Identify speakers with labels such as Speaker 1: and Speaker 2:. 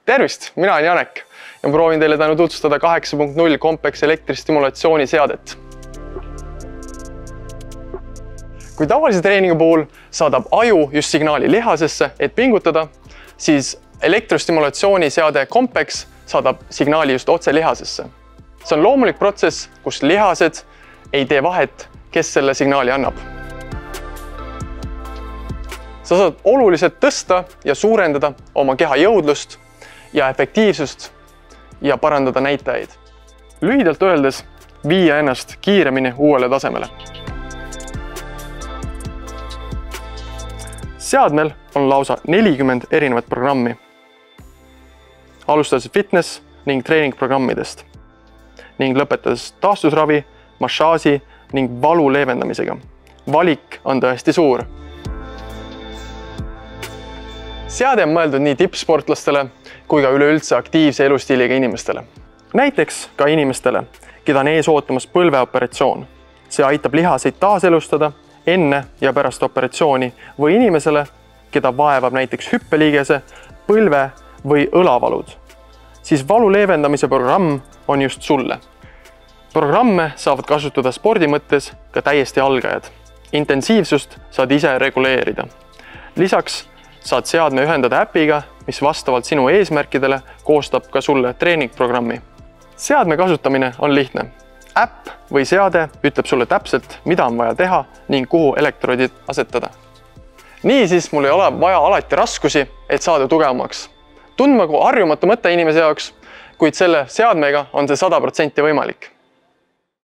Speaker 1: Tervist, mina olen Janek ja ma proovin teile täna tutvustada 8.0 Compex elektristimulatsiooni seadet. Kui tavalise treeningu puhul saadab aju just signaali lihasesse, et pingutada, siis elektristimulatsiooni seade Compex saadab signaali just otse lihasesse. See on loomulik protsess, kus lihased ei tee vahet, kes selle signaali annab. Sa saad oluliselt tõsta ja suurendada oma keha jõudlust ja efektiivsust ja parandada näitajaid. Lühidalt öeldes, viia ennast kiiremini uuele tasemele. Seadmel on lausa 40 erinevat programmi. Alustades fitness ning treeningprogrammidest ning lõpetades taastusravi, massaaži ning valu leevendamisega. Valik on tõesti suur. Seade on mõeldud nii tippsportlastele kui ka üleüldse aktiivse elustiiliga inimestele. Näiteks ka inimestele, keda on ees ootamas põlveoperatsioon. See aitab lihaseid taaselustada enne ja pärast operatsiooni või inimesele, keda vaevab näiteks hüppeliigese, põlve või õlavalud. Siis valu leevendamise programm on just sulle. Programme saavad kasutada spordi mõttes ka täiesti algajad. Intensiivsust saad ise reguleerida. Lisaks saad seadme ühendada äpiga, mis vastavalt sinu eesmärkidele koostab ka sulle treeningprogrammi. Seadme kasutamine on lihtne. Äpp või seade ütleb sulle täpselt, mida on vaja teha ning kuhu elektroodid asetada. Niisiis mul ei ole vaja alati raskusi, et saada tugevamaks. Tundma kui harjumatu mõte inimese jaoks, kuid selle seadmega on see 100% võimalik.